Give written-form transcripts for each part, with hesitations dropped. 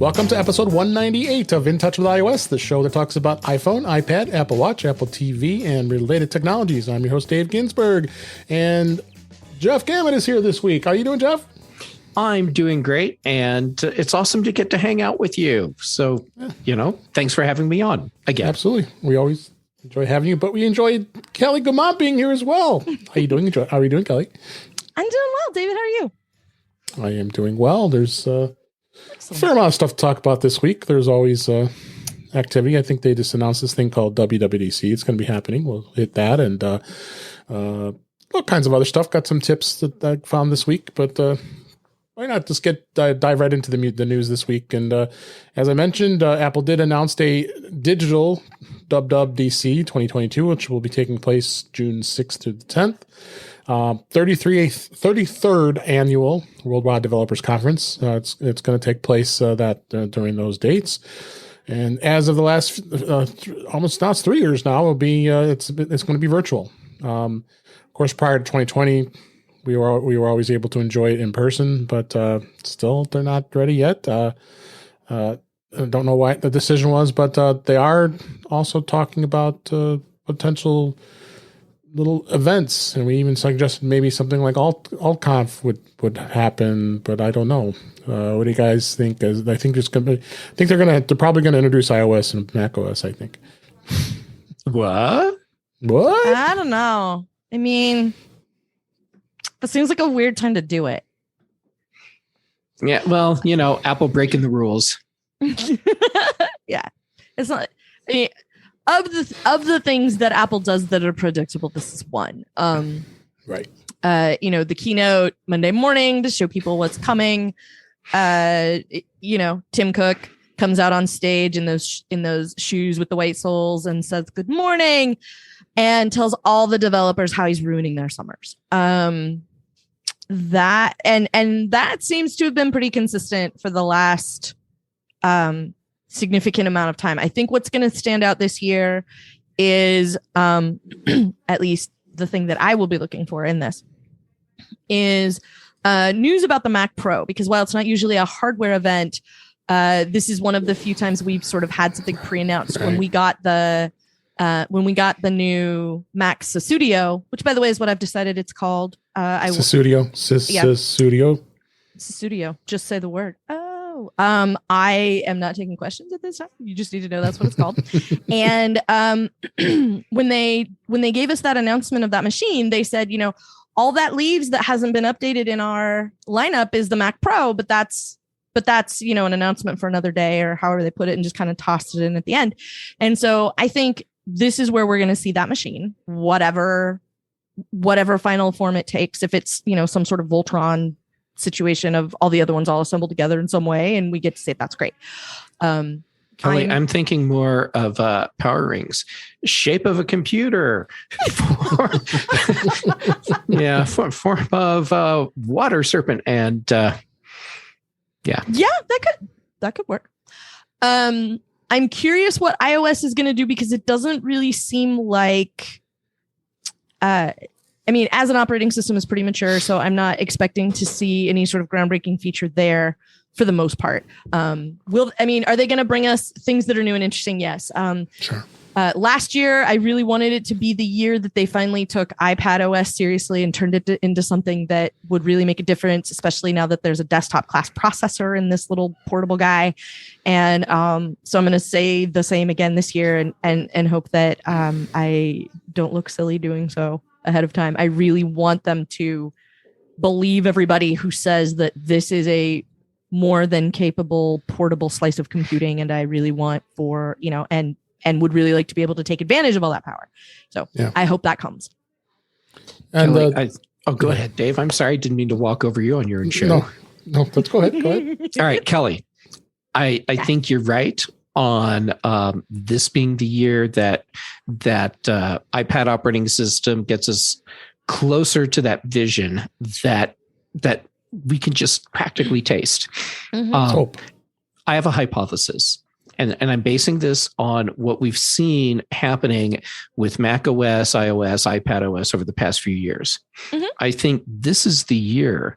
Welcome to episode 198 of In Touch with iOS, the show that talks about iPhone, iPad, Apple Watch, Apple TV, and related technologies. I'm your host, Dave Ginsburg, and Jeff Gamet is here this week. How are you doing, Jeff? I'm doing great, and it's awesome to get to hang out with you. So, thanks for having me on again. Absolutely. We always enjoy having you, but we enjoyed Kelly Guimont being here as well. How are you doing, Kelly? I'm doing well, David. How are you? I am doing well. There's a fair amount of stuff to talk about this week. There's always activity. I think they just announced this thing called WWDC. It's going to be happening. We'll hit that and all kinds of other stuff. Got some tips that I found this week, but why not just dive right into the news this week? And as I mentioned, Apple did announce a digital WWDC 2022, which will be taking place June 6th through the 10th. 33rd annual Worldwide Developers Conference. It's going to take place during those dates. And as of the last almost now it's 3 years now, it'll be it's going to be virtual. Of course, prior to 2020, we were always able to enjoy it in person, but still they're not ready yet. I don't know why the decision was, but they are also talking about potential little events, and we even suggested maybe something like AltConf would happen, but I don't know. What do you guys think? I think they're probably gonna introduce iOS and macOS. I think. What? I don't know. I mean, it seems like a weird time to do it. Yeah, well, Apple breaking the rules. Yeah, it's not. I mean, of the things that Apple does that are predictable, this is one. Right. The keynote Monday morning to show people what's coming. Tim Cook comes out on stage in those shoes with the white soles and says good morning and tells all the developers how he's ruining their summers. That seems to have been pretty consistent for the last significant amount of time. I think what's going to stand out this year is at least the thing that I will be looking for in this is news about the Mac Pro, because while it's not usually a hardware event, this is one of the few times we've sort of had something pre-announced. Right. When we got the new Mac Studio, which by the way is what I've decided it's called. Studio. Just say the word. I am not taking questions at this time. You just need to know that's what it's called. And when they gave us that announcement of that machine, they said, all that leaves that hasn't been updated in our lineup is the Mac Pro, but that's an announcement for another day, or however they put it, and just kind of tossed it in at the end. And so I think this is where we're going to see that machine, whatever final form it takes. If it's some sort of Voltron situation of all the other ones all assembled together in some way, and we get to say that's great. Kelly, I'm thinking more of power rings, shape of a computer, form of water serpent, and that could work. I'm curious what iOS is going to do, because it doesn't really seem like. As an operating system, is pretty mature, so I'm not expecting to see any sort of groundbreaking feature there for the most part. Are they going to bring us things that are new and interesting? Yes. Sure. Last year, I really wanted it to be the year that they finally took iPad OS seriously and turned it into something that would really make a difference, especially now that there's a desktop class processor in this little portable guy. And so I'm going to say the same again this year and hope that I don't look silly doing so ahead of time. I really want them to believe everybody who says that this is a more than capable portable slice of computing, and I really want and would really like to be able to take advantage of all that power. So yeah. I hope that comes. And Kelly, go ahead, Dave. I'm sorry, didn't mean to walk over you on your own show. No, let's go ahead. All right, Kelly. I think you're right on this being the year that iPad operating system gets us closer to that vision that we can just practically taste. Hope. I have a hypothesis, and I'm basing this on what we've seen happening with Mac OS, iOS, iPad OS over the past few years. I think this is the year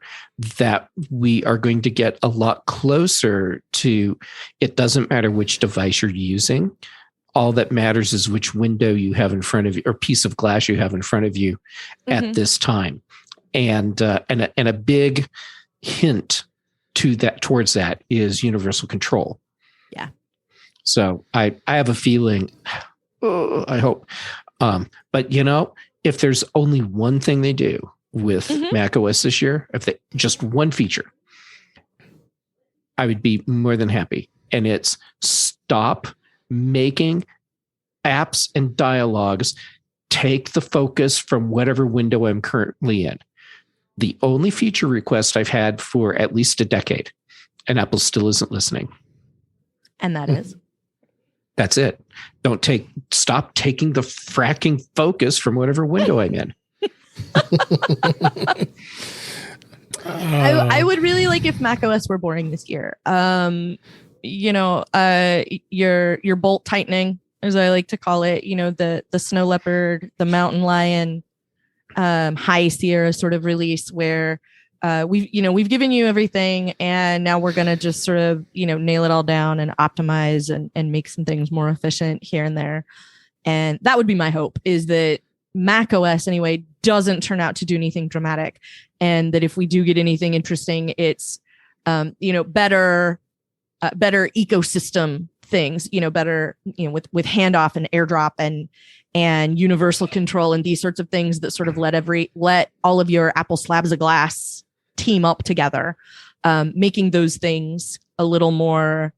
that we are going to get a lot closer to, it doesn't matter which device you're using. All that matters is which window you have in front of you, or piece of glass you have in front of you at this time. And a big hint to that, towards that, is universal control. Yeah. So I have a feeling, I hope, but if there's only one thing they do with Mac OS this year, if they just one feature, I would be more than happy. And it's stop making apps and dialogues take the focus from whatever window I'm currently in. The only feature request I've had for at least a decade, and Apple still isn't listening. And that is? That's it. Stop taking the fracking focus from whatever window I'm in. I would really like if macOS were boring this year. Your bolt tightening, as I like to call it, the snow leopard, the mountain lion, high Sierra sort of release where we've given you everything, and now we're going to just sort of, nail it all down and optimize and make some things more efficient here and there. And that would be my hope, is that Mac OS anyway doesn't turn out to do anything dramatic, and that if we do get anything interesting, it's better ecosystem things, better, with handoff and AirDrop and universal control and these sorts of things that sort of let all of your Apple slabs of glass team up together, making those things a little more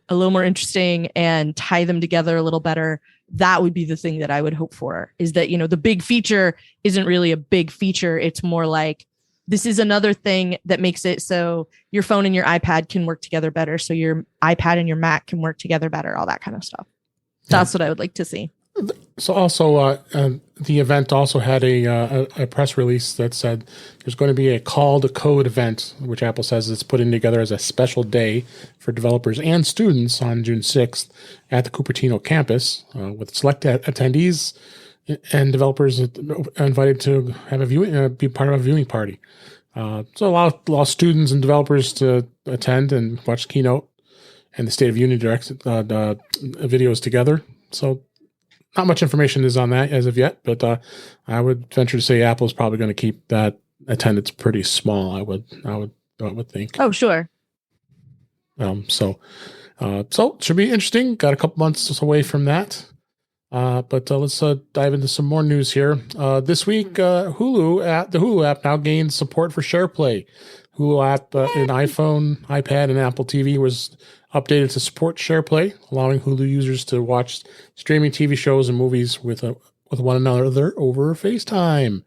interesting and tie them together a little better. That would be the thing that I would hope for, is that, the big feature isn't really a big feature. It's more like, this is another thing that makes it so your phone and your iPad can work together better, so your iPad and your Mac can work together better, all that kind of stuff. That's what I would like to see. So also, the event also had a press release that said there's going to be a call to code event, which Apple says it's putting together as a special day for developers and students on June 6th at the Cupertino campus, with select attendees and developers invited to have be part of a viewing party. So a lot of students and developers to attend and watch the keynote and the State of Union videos together. So not much information is on that as of yet, but I would venture to say Apple's probably going to keep that attendance pretty small. I would think. Oh, sure. So it should be interesting. Got a couple months away from that. But let's dive into some more news here. This week, the Hulu app now gains support for SharePlay. Hulu app in iPhone, iPad, and Apple TV was updated to support SharePlay, allowing Hulu users to watch streaming TV shows and movies with one another over FaceTime.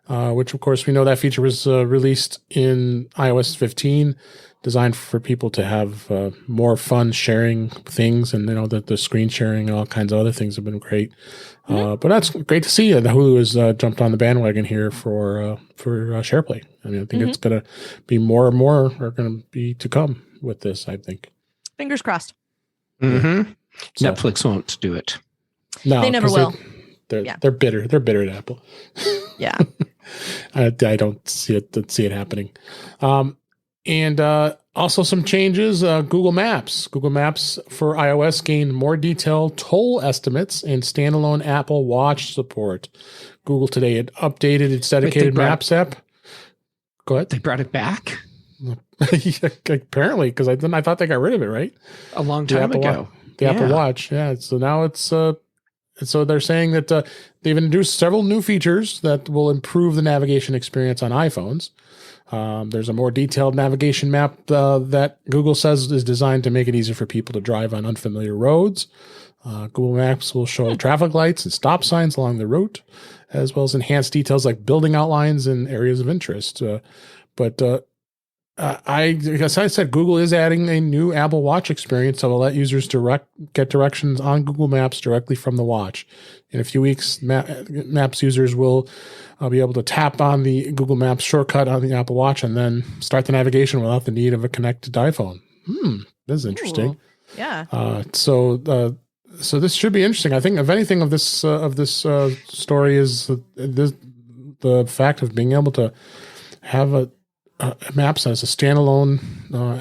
Which, of course, we know that feature was released in iOS 15, designed for people to have more fun sharing things, and the screen sharing and all kinds of other things have been great. But that's great to see that Hulu has jumped on the bandwagon here for SharePlay. I mean, I think it's going to be more and more are going to be to come with this, I think. Fingers crossed. Mm-hmm. So, Netflix won't do it. No, they never will. They're bitter. They're bitter at Apple. Yeah. I don't see it happening. And also some changes. Google Maps for iOS gained more detailed toll estimates and standalone Apple Watch support. Google today had updated its dedicated Maps app. Go ahead. They brought it back? Apparently, because I thought they got rid of it, right? A long time ago. Apple Watch. Yeah. So now it's... So they're saying that they've introduced several new features that will improve the navigation experience on iPhones. There's a more detailed navigation map that Google says is designed to make it easier for people to drive on unfamiliar roads. Google Maps will show traffic lights and stop signs along the route, as well as enhanced details like building outlines and areas of interest. As I said, Google is adding a new Apple Watch experience that will let users get directions on Google Maps directly from the watch. In a few weeks, Maps users will be able to tap on the Google Maps shortcut on the Apple Watch and then start the navigation without the need of a connected iPhone. This is interesting. So this should be interesting. I think, if anything, of this story is the fact of being able to have a maps as a standalone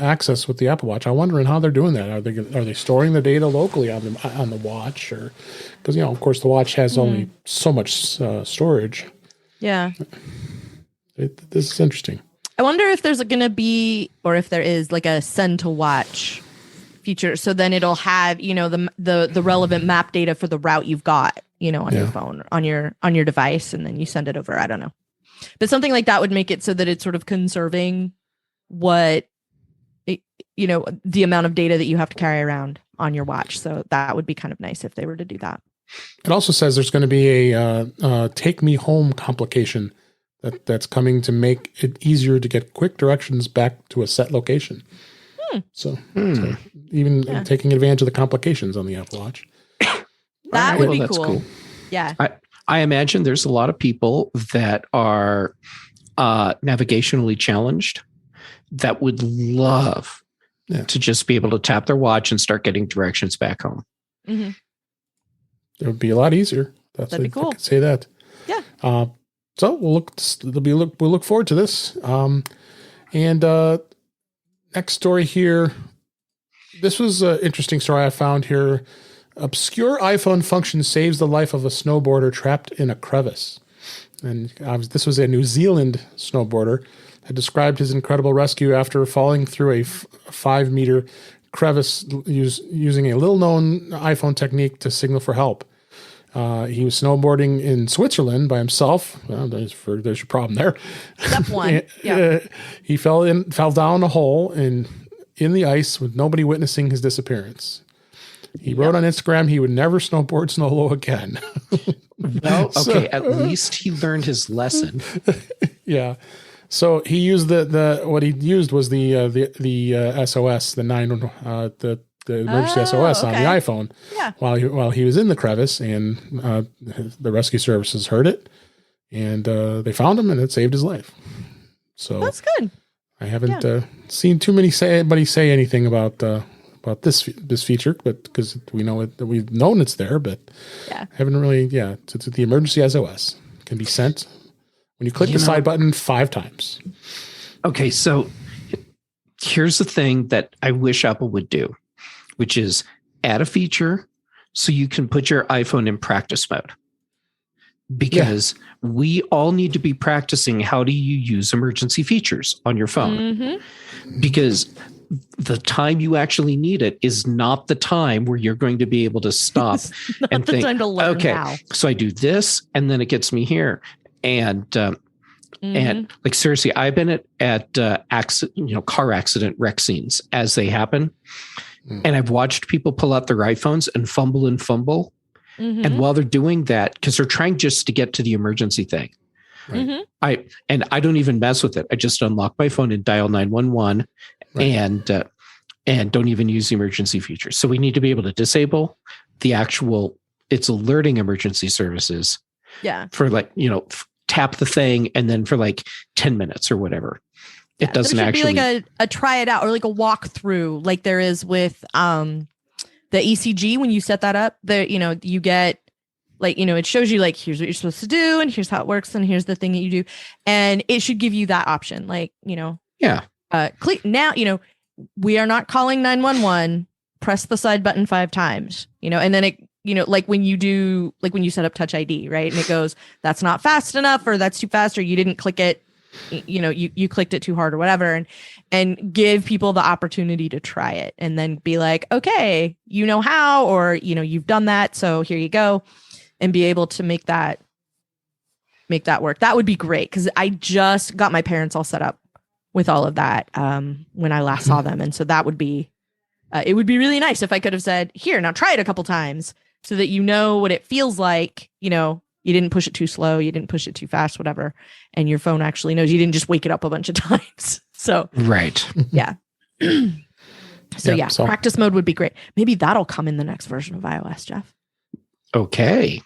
access with the Apple Watch. I'm wondering how they're doing that. Are they storing the data locally on the watch, or because of course the watch has only so much storage. Yeah, this is interesting. I wonder if there's going to be, or if there is, like a send to watch feature. So then it'll have, the relevant map data for the route you've got, on your phone, on your device, and then you send it over. I don't know. But something like that would make it so that it's sort of conserving the amount of data that you have to carry around on your watch. So that would be kind of nice if they were to do that. It also says there's going to be a take me home complication that's coming to make it easier to get quick directions back to a set location. So even taking advantage of the complications on the Apple Watch. That would be cool. Yeah. I imagine there's a lot of people that are navigationally challenged that would love to just be able to tap their watch and start getting directions back home. Mm-hmm. It would be a lot easier. That'd be cool. I could say that. Yeah. So we'll look forward to this. Next story here. This was an interesting story I found here. Obscure iPhone function saves the life of a snowboarder trapped in a crevice. And this was a New Zealand snowboarder that described his incredible rescue after falling through a 5-meter crevice using a little-known iPhone technique to signal for help. He was snowboarding in Switzerland by himself. Well, there's your problem there. Step one. Yeah. He fell down a hole in the ice with nobody witnessing his disappearance. He wrote on Instagram he would never snowboard snow low again. Well, okay, at least he learned his lesson. Yeah. So he used what he used was the SOS, the emergency SOS on the iPhone. Yeah. While he was in the crevice, and the rescue services heard it, and they found him, and it saved his life. So that's good. I haven't seen too many anybody say anything about this feature, but because we know it, we've known it's there, but haven't really. Yeah, it's the emergency SOS can be sent when you click the side button 5 times. Okay, so here's the thing that I wish Apple would do, which is add a feature so you can put your iPhone in practice mode. Because we all need to be practicing how do you use emergency features on your phone. Mm-hmm. Because the time you actually need it is not the time where you're going to be able to stop and think, time to learn how. So I do this and then it gets me here. And like, seriously, I've been at car accident wreck scenes as they happen. And I've watched people pull out their iPhones and fumble. Mm-hmm. And while they're doing that, because they're trying just to get to the emergency thing, I don't even mess with it. I just unlock my phone and dial 911 and don't even use the emergency features. So we need to be able to disable the actual, it's alerting emergency services. Yeah. For tap the thing and then for 10 minutes or whatever. Yeah, it doesn't actually be like a try it out or like a walkthrough like there is with the ECG when you set that up. There, you get it shows you here's what you're supposed to do and here's how it works and here's the thing that you do, and it should give you that option. Click now. We are not calling 911. Press the side button 5 times. And then it. When you set up Touch ID, right? And it goes, that's not fast enough, or that's too fast, or you didn't click it, you clicked it too hard or whatever, and give people the opportunity to try it and then be like, okay, how, or, you've done that. So here you go, and be able to make that work. That would be great. Cause I just got my parents all set up with all of that when I last saw them. And so that would be, it would be really nice if I could have said, here, now try it a couple times. So that what it feels like, you didn't push it too slow, you didn't push it too fast, whatever. And your phone actually knows you didn't just wake it up a bunch of times. So, right. Yeah. So practice mode would be great. Maybe that'll come in the next version of iOS, Jeff. Okay.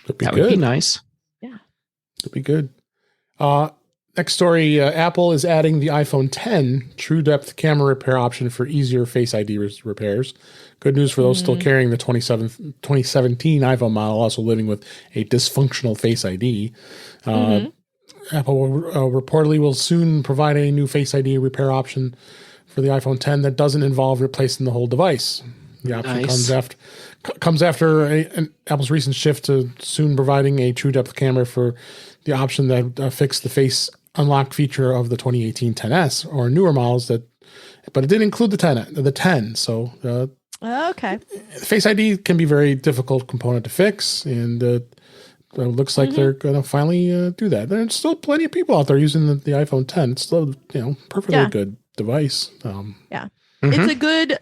That would be nice. Yeah. That'd be good. Next story, Apple is adding the iPhone 10 True Depth camera repair option for easier Face ID repairs. Good news for those still carrying the 2017 iPhone model, also living with a dysfunctional Face ID. Apple reportedly will soon provide a new Face ID repair option for the iPhone 10 that doesn't involve replacing the whole device. The option comes after Apple's recent shift to soon providing a True Depth camera for the option that fixed the Face Unlock feature of the 2018 10s or newer models but it didn't include the 10. So okay, Face ID can be a very difficult component to fix, and it looks like they're going to finally do that. There's still plenty of people out there using the iPhone 10. It's still perfectly good device. It's a good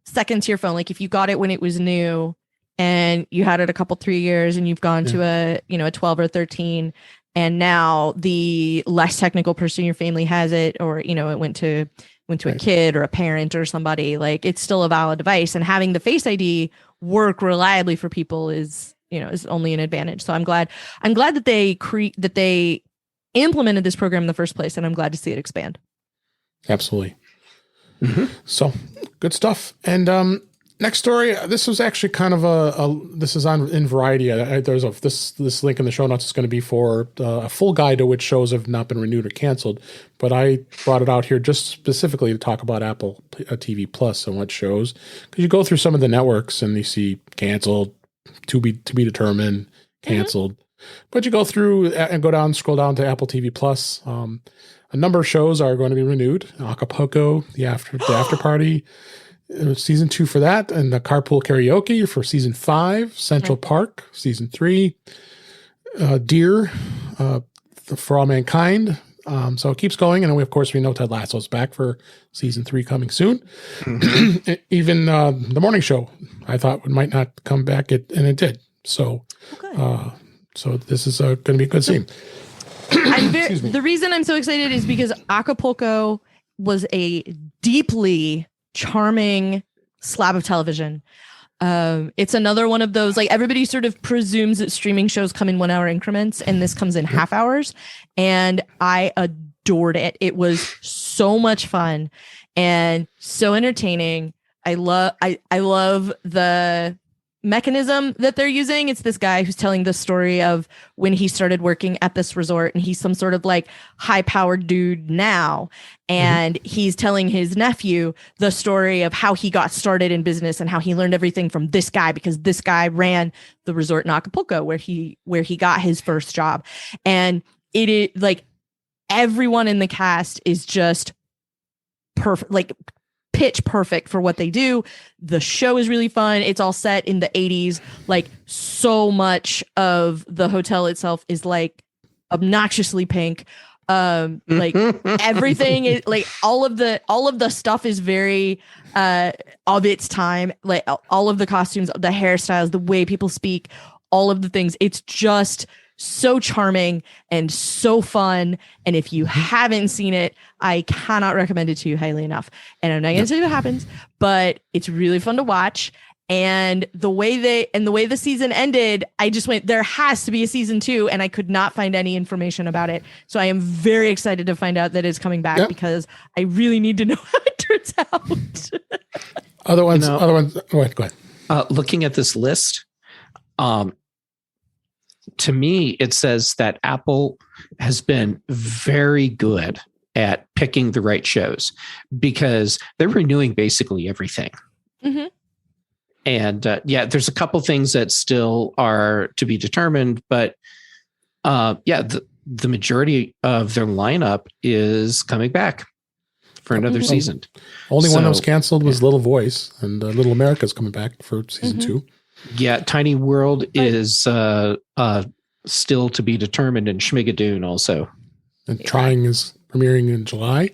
second tier phone. Like if you got it when it was new and you had it a couple 3 years and you've gone to a 12 or 13, and now the less technical person in your family has it, or it went to a kid or a parent or somebody, it's still a valid device, and having the Face ID work reliably for people is only an advantage. So I'm glad that they implemented this program in the first place, and I'm glad to see it expand. Absolutely. So good stuff. And next story, this was actually kind of this is in Variety. There's this link in the show notes is going to be for a full guide to which shows have not been renewed or canceled. But I brought it out here just specifically to talk about Apple TV Plus and what shows, because you go through some of the networks and you see canceled, to be determined, canceled. But you go through and scroll down to Apple TV Plus. A number of shows are going to be renewed. Acapulco, the after party, season 2 for that, and the Carpool Karaoke for season 5. Central Park, season 3. Deer, For All Mankind. So it keeps going, and we know Ted Lasso's back for season 3 coming soon. Even the morning show, I thought might not come back, and it did. So, so this is going to be a good scene. The reason I'm so excited is because Acapulco was a deeply charming slab of television. It's another one of those, everybody sort of presumes that streaming shows come in 1 hour increments, and this comes in half hours. And I adored it. It was so much fun and so entertaining. I love the mechanism that they're using. It's this guy who's telling the story of when he started working at this resort, and he's some sort of high powered dude now. And he's telling his nephew the story of how he got started in business and how he learned everything from this guy, because this guy ran the resort in Acapulco where he got his first job. And it is everyone in the cast is just perfect, pitch perfect for what they do. The show is really fun. It's all set in the 80s. So much of the hotel itself is obnoxiously pink. Everything is all of the stuff is very of its time. All of the costumes, the hairstyles, the way people speak, all of the things. It's just so charming and so fun. And if you haven't seen it, I cannot recommend it to you highly enough. And I'm not going to tell you what happens, but it's really fun to watch. And the way the season ended, I just went, there has to be a season 2, and I could not find any information about it. So I am very excited to find out that it's coming back, because I really need to know how it turns out. Other ones. Go ahead. Looking at this list, to me, it says that Apple has been very good at picking the right shows, because they're renewing basically everything. And there's a couple things that still are to be determined, but the majority of their lineup is coming back for another season. Only one that was canceled was Little Voice, and Little America's coming back for season 2. Yeah, Tiny World is still to be determined, and Schmigadoon also. And Trying is premiering in July.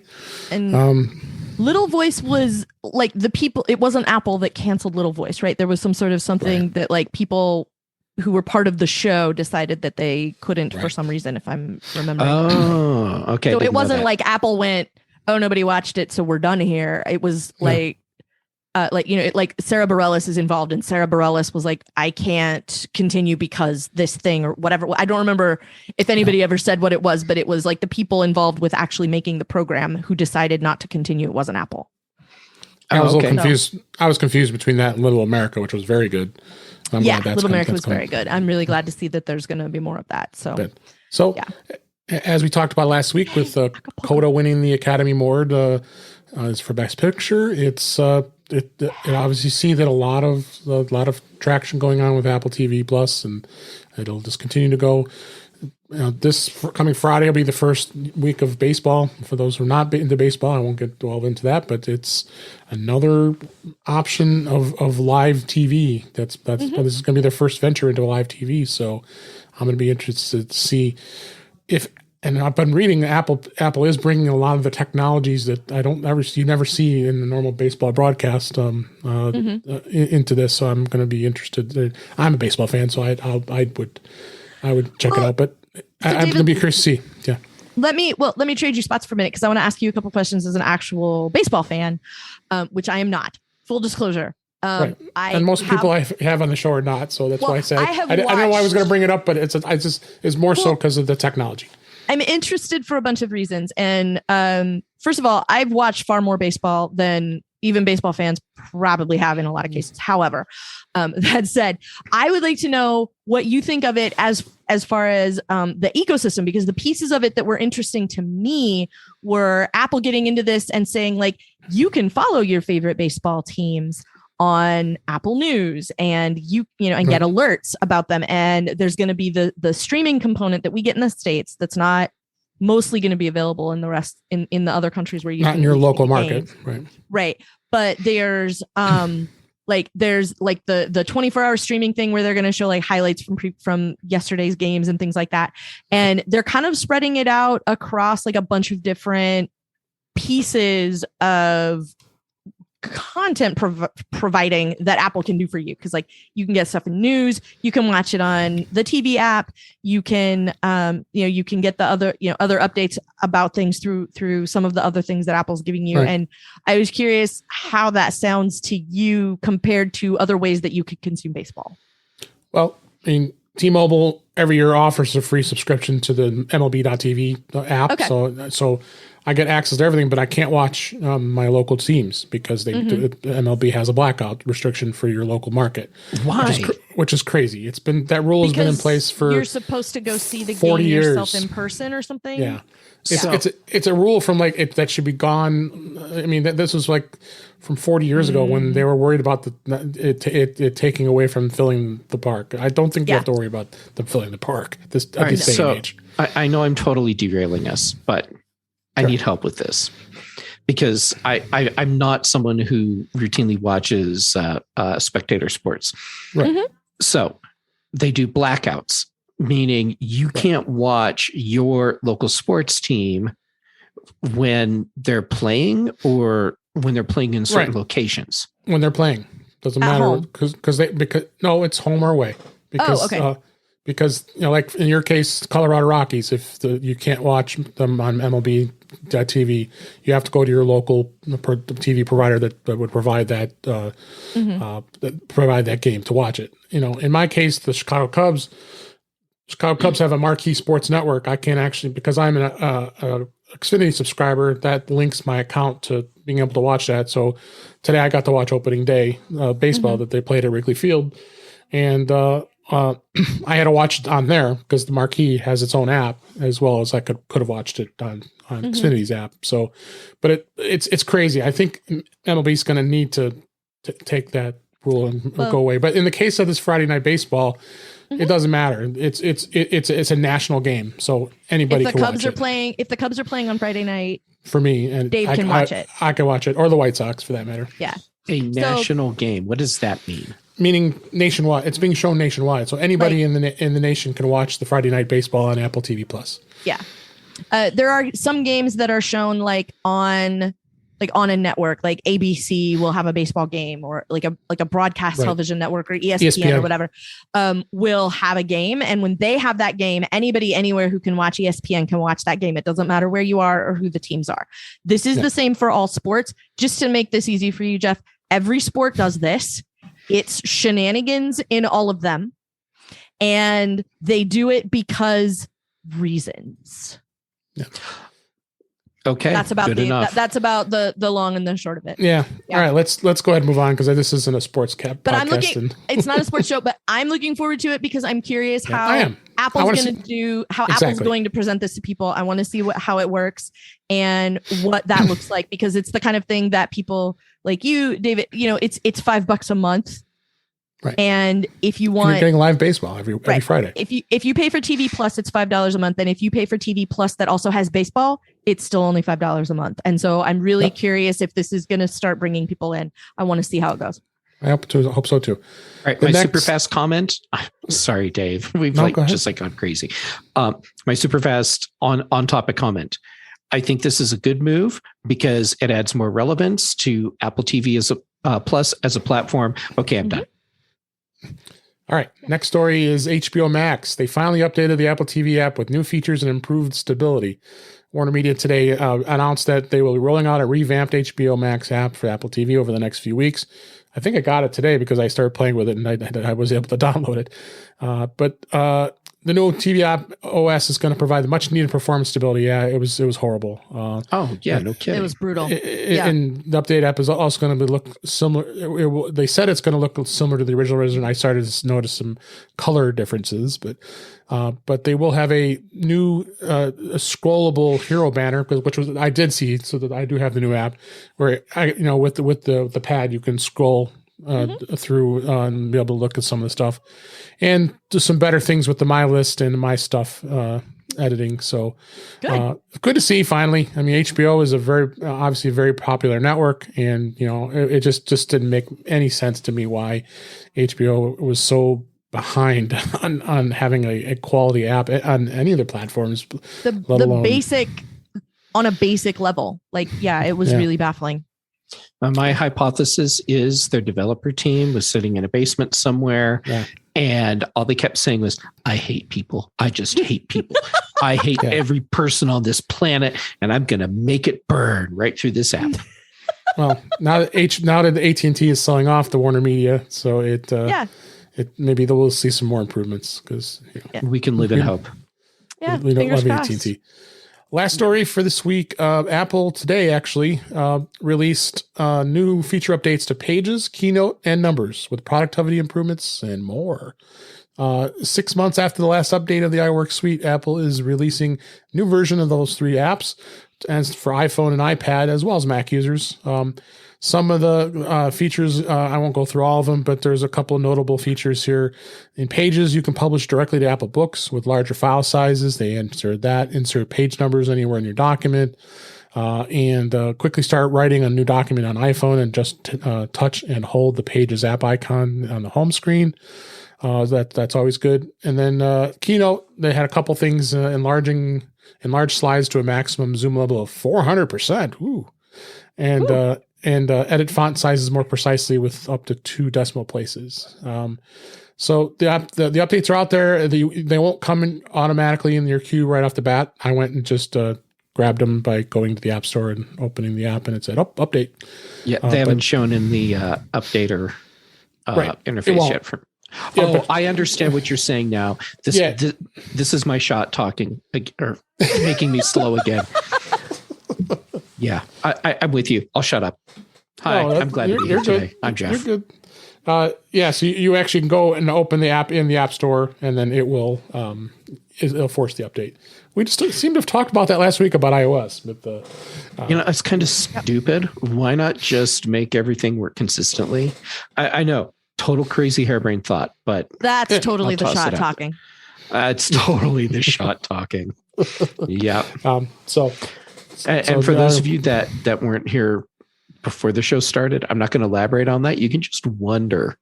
And Little Voice was it wasn't Apple that canceled Little Voice, right? There was some sort of something that people who were part of the show decided that they couldn't for some reason, if I'm remembering. Oh, okay. So it wasn't Apple went, oh, nobody watched it, so we're done here. It was like Sarah Bareilles is involved, and Sarah Bareilles was like, I can't continue because this thing or whatever. I don't remember if anybody ever said what it was, but it was like the people involved with actually making the program who decided not to continue. It wasn't Apple. I was a little confused. I was confused between that and Little America, which was very good. Little America was very good. I'm really glad to see that there's going to be more of that. So, as we talked about last week with Coda winning the Academy Award for Best Picture, it obviously see that a lot of traction going on with Apple TV Plus, and it'll just continue to go. This coming Friday will be the first week of baseball. For those who are not into baseball, I won't delve into that, but it's another option of live TV. This is going to be their first venture into live TV. So I'm going to be interested to see if. And I've been reading Apple is bringing a lot of the technologies that you never see in the normal baseball broadcast into this. So I'm going to be interested. I'm a baseball fan, so I would check it out. But I'm going to be curious to see. Yeah. Let me trade you spots for a minute because I want to ask you a couple questions as an actual baseball fan, which I am not. Full disclosure. Right. And most people I have on the show are not, so that's why I say I don't know why I was going to bring it up, but it's more so because of the technology. I'm interested for a bunch of reasons. And first of all, I've watched far more baseball than even baseball fans probably have in a lot of cases. However, that said, I would like to know what you think of it as far as the ecosystem, because the pieces of it that were interesting to me were Apple getting into this and saying, like, you can follow your favorite baseball teams on Apple News and get alerts about them. And there's going to be the streaming component that we get in the States that's not mostly going to be available in the rest in the other countries where you not in your local market. Right. But there's the 24-hour streaming thing where they're going to show like highlights from yesterday's games and things like that. And they're kind of spreading it out across like a bunch of different pieces of content providing that Apple can do for you, because like you can get stuff in news, you can watch it on the TV app, you can you can get the other updates about things through some of the other things that Apple's giving you. Right. And I was curious how that sounds to you compared to other ways that you could consume baseball. Well, I mean, T-Mobile every year offers a free subscription to the MLB.TV app. Okay. So I get access to everything, but I can't watch my local teams because MLB has a blackout restriction for your local market. Why? Which is crazy. That rule has been in place for you're supposed to go see the game yourself in person or something. Yeah, it's a rule from that should be gone. I mean, this was like from 40 years ago when they were worried about it taking away from filling the park. I don't think you have to worry about them filling the park at this day and age. I know I'm totally derailing us, but I need help with this because I'm not someone who routinely watches spectator sports. Right. Mm-hmm. So they do blackouts, meaning you can't watch your local sports team when they're playing or when they're playing in certain locations. When they're playing. Doesn't matter because it's home or away. Because, because like in your case, Colorado Rockies, if you can't watch them on MLB.TV, you have to go to your local TV provider that would provide that provide that game to watch it. In my case, the Chicago Cubs have a marquee sports network. I can't actually, because I'm an Xfinity subscriber, that links my account to being able to watch that. So today I got to watch opening day baseball that they played at Wrigley Field, and I had to watch it on there because the Marquee has its own app, as well as I could have watched it on Xfinity's app. So, but it's crazy. I think MLB's going to need to take that rule and go away. But in the case of this Friday Night Baseball, it doesn't matter. It's a national game, so anybody can watch it. If the Cubs are playing on Friday night, for me, and Dave can watch it. I can watch it, or the White Sox for that matter. Yeah, a national game. What does that mean? Meaning nationwide. It's being shown nationwide, so anybody in the nation can watch the Friday Night Baseball on Apple TV Plus. Yeah, there are some games that are shown on a network, like ABC will have a baseball game, or like a broadcast television network, or ESPN or whatever will have a game. And when they have that game, anybody anywhere who can watch ESPN can watch that game. It doesn't matter where you are or who the teams are. This is the same for all sports. Just to make this easy for you, Jeff, every sport does this. It's shenanigans in all of them. And they do it because reasons. Yeah. Okay. That's about good enough. that's about the long and the short of it. Yeah. All right. Let's go ahead and move on because this isn't a sports podcast. But I'm looking. It's not a sports show, but I'm looking forward to it because I'm curious how Apple's going to do. How Apple's going to present this to people. I want to see how it works and what that looks like because it's the kind of thing that people like you, David. It's $5 a month. Right. And if you want, you're getting live baseball every Friday. If you pay for TV Plus, it's $5 a month. And if you pay for TV Plus that also has baseball, it's still only $5 a month. And so I'm really curious if this is going to start bringing people in. I want to see how it goes. I hope so too. All right, my super fast comment. Sorry, Dave. We've gone crazy. My super fast on topic comment. I think this is a good move because it adds more relevance to Apple TV as a Plus as a platform. Okay, I'm done. All right. Next story is HBO Max. They finally updated the Apple TV app with new features and improved stability. Warner Media today announced that they will be rolling out a revamped HBO Max app for Apple TV over the next few weeks. I think I got it today because I started playing with it and I was able to download it. But the new TV app OS is going to provide the much needed performance stability. Yeah, it was horrible. No kidding. It was brutal. And the update app is also going to look similar. They said it's going to look similar to the original version. I started to notice some color differences, but they will have a new a scrollable hero banner, which was I did see. So that I do have the new app where with the pad you can scroll through and be able to look at some of the stuff, and do some better things with the My List and My Stuff editing. So good to see finally. I mean, HBO is obviously a very popular network, and it just didn't make any sense to me why HBO was so behind on having a quality app on any of their platforms. The basic on a basic level, it was really baffling. My hypothesis is their developer team was sitting in a basement somewhere, and all they kept saying was, "I hate people. I just hate people. I hate every person on this planet, and I'm going to make it burn right through this app." Well, now that AT&T is selling off the Warner Media, so it maybe we'll see some more improvements because we can live in hope. Yeah, we don't love AT&T. Last story for this week. Apple today actually released new feature updates to Pages, Keynote, and Numbers with productivity improvements and more. 6 months after the last update of the iWork suite, Apple is releasing new version of those three apps and for iPhone and iPad as well as Mac users. Some of the features, I won't go through all of them, but there's a couple of notable features here. In Pages, you can publish directly to Apple Books with larger file sizes. They insert page numbers anywhere in your document, and quickly start writing a new document on iPhone and just touch and hold the Pages app icon on the home screen. That's always good. And then Keynote, they had a couple things enlarge slides to a maximum zoom level of 400%. Ooh. And edit font sizes more precisely with up to 2 decimal places. So the updates are out there. They won't come in automatically in your queue right off the bat. I went and just grabbed them by going to the App Store and opening the app, and it said, update. Yeah, they haven't shown in the updater interface yet. I understand what you're saying now. This is my shot talking or making me slow again. Yeah, I'm with you. I'll shut up. Hi, I'm glad to be here today. I'm Jeff. You're good. So you actually can go and open the app in the App Store, and then it will it'll force the update. We just seem to have talked about that last week about iOS. But it's kind of stupid. Why not just make everything work consistently? I know, total crazy harebrained thought, but that's totally the shot talking. It's totally the shot talking. Yeah. So for those of you that weren't here before the show started, I'm not going to elaborate on that. You can just wonder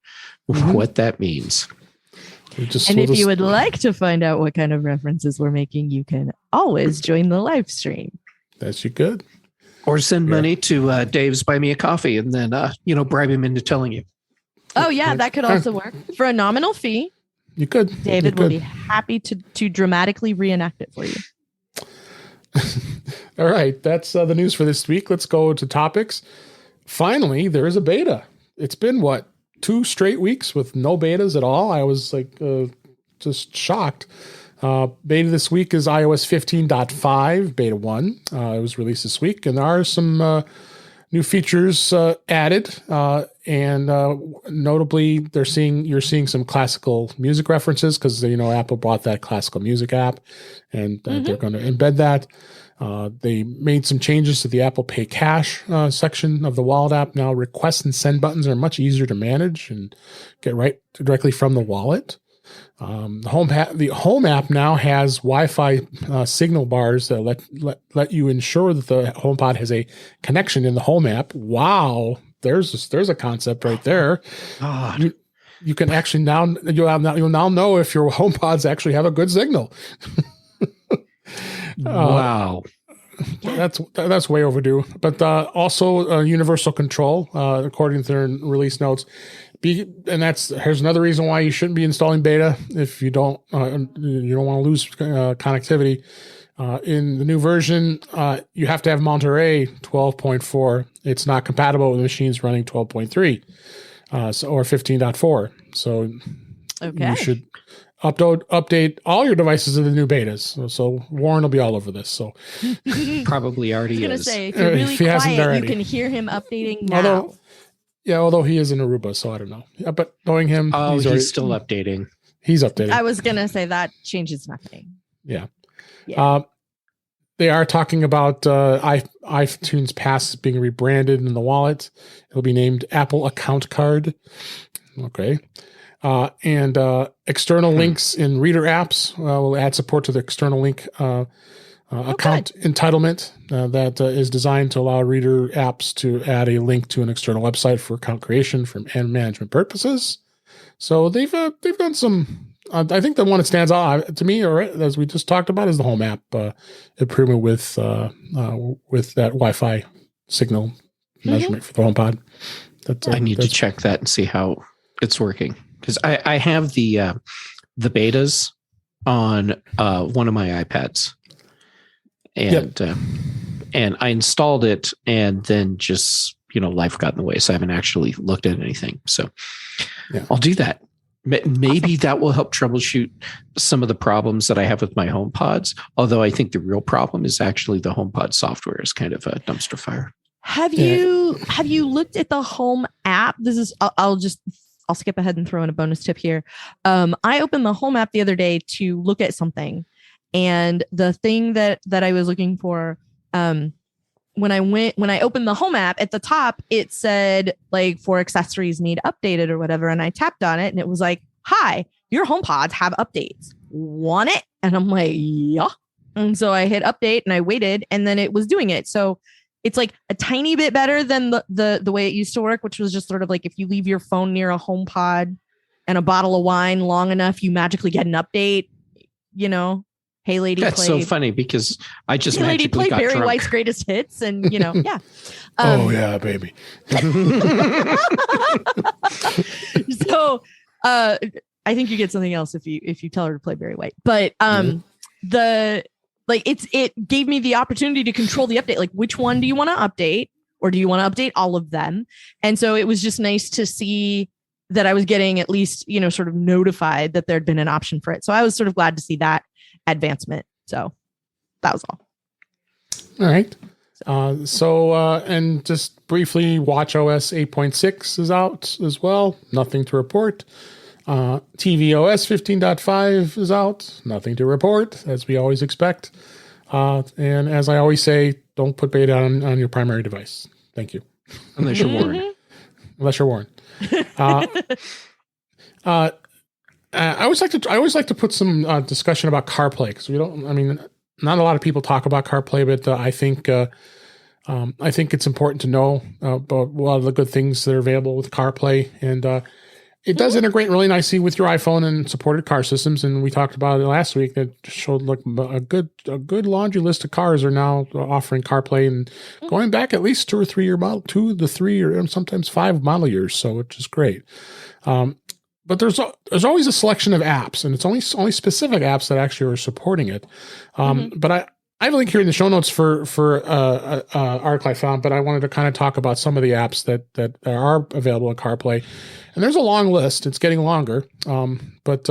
what that means. If you would like to find out what kind of references we're making, you can always join the live stream. That's you good. Or send money to Dave's Buy Me a Coffee and then, bribe him into telling you. Oh, yeah, that could also work. For a nominal fee, you could. David will be happy to dramatically reenact it for you. All right, that's the news for this week. Let's go to topics. Finally, there is a beta. it's been what, 2 straight weeks with no betas at all. I was like just shocked. Beta this week is iOS 15.5 beta 1. It was released this week, and there are some new features added, and notably, you're seeing some classical music references because Apple bought that classical music app, and they're going to embed that. They made some changes to the Apple Pay Cash section of the Wallet app. Now, request and send buttons are much easier to manage and get right directly from the wallet. The Home app now has Wi-Fi signal bars that let you ensure that the HomePod has a connection in the Home app. Wow, there's a concept right there. God. You can actually you'll now know if your HomePods actually have a good signal. Wow. That's way overdue. But also universal control, according to their release notes. Here's another reason why you shouldn't be installing beta if you don't want to lose connectivity. In the new version, you have to have Monterey 12.4. It's not compatible with machines running 12.3, or 15.4. So you should update all your devices to the new betas. So Warren will be all over this. So probably already I was is. going to say, if you're really if he hasn't quiet, already. you can hear him updating now. Although he is in Aruba, so I don't know. Yeah, but knowing him, he's still updating. He's updating. I was going to say that changes nothing. Yeah. They are talking about iTunes Pass being rebranded in the wallet. It'll be named Apple Account Card. Okay. And external links in Reader apps will add support to the external link account entitlement that is designed to allow Reader apps to add a link to an external website for account creation and management purposes. So they've done some. I think the one that stands out to me, or as we just talked about, is the Home app improvement with that Wi-Fi signal measurement for the HomePod. I need to check that and see how it's working, because I have the betas on one of my iPads, and I installed it, and then just life got in the way, so I haven't actually looked at anything. So I'll do that. Maybe that will help troubleshoot some of the problems that I have with my HomePods. Although I think the real problem is actually the HomePod software is kind of a dumpster fire. Have you looked at the Home app? This is I'll skip ahead and throw in a bonus tip here. I opened the Home app the other day to look at something, and the thing that I was looking for, when I opened the Home app, at the top it said like for accessories need updated or whatever, and I tapped on it and it was like, "Hi, your HomePods have updates. Want it?" And I'm like, "Yeah." And so I hit update and I waited, and then it was doing it. So it's like a tiny bit better than the way it used to work, which was just sort of like if you leave your phone near a HomePod and a bottle of wine long enough, you magically get an update. Hey lady, that's so funny because I just hey lady, play got Barry drunk. White's greatest hits, and yeah. Oh yeah, baby. So I think you get something else if you tell her to play Barry White. But it gave me the opportunity to control the update. Like, which one do you want to update, or do you want to update all of them? And so it was just nice to see that I was getting at least sort of notified that there'd been an option for it. So I was sort of glad to see that advancement. So that was all. All right. And just briefly, WatchOS 8.6 is out as well. Nothing to report. tvOS 15.5 is out. Nothing to report, as we always expect. And as I always say, don't put beta on your primary device. Thank you. Unless you're Warren. I always like to put some discussion about CarPlay, because not a lot of people talk about CarPlay, but I think it's important to know about a lot of the good things that are available with CarPlay, and it does integrate really nicely with your iPhone and supported car systems. And we talked about it last week. That showed like a good laundry list of cars are now offering CarPlay, and going back at least 2 or 3 year model, 2 to 3 or sometimes 5 model years. So which is great. But there's always a selection of apps, and it's only specific apps that actually are supporting it. But I have a link here in the show notes for article I found, but I wanted to kind of talk about some of the apps that are available in CarPlay, and there's a long list. It's getting longer, but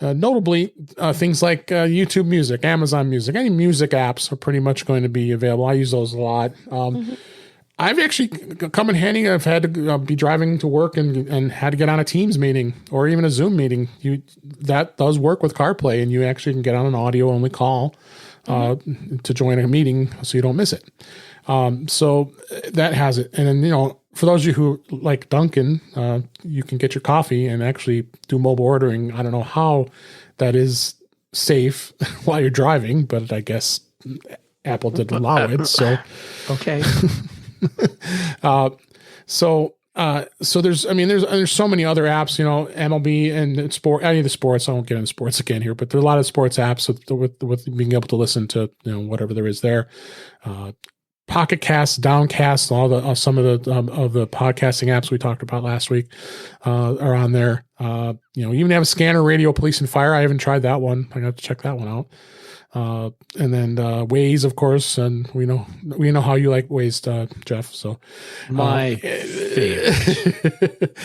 notably things like YouTube Music, Amazon Music, any music apps are pretty much going to be available. I use those a lot. I've actually come in handy. I've had to be driving to work and had to get on a Teams meeting or even a Zoom meeting. That does work with CarPlay, and you actually can get on an audio only call to join a meeting so you don't miss it. So that has it. And then, for those of you who like Dunkin', you can get your coffee and actually do mobile ordering. I don't know how that is safe while you're driving, but I guess Apple did allow it. So, okay. So there's so many other apps, MLB and sport, any of the sports. I won't get into sports again here, but there are a lot of sports apps with being able to listen to, whatever there is there. Pocket Cast, Downcast, some of the podcasting apps we talked about last week, are on there. Even have a Scanner, Radio, Police and Fire. I haven't tried that one. I got to check that one out. And then Waze, of course, and we know how you like Waze, Jeff. So my favorite.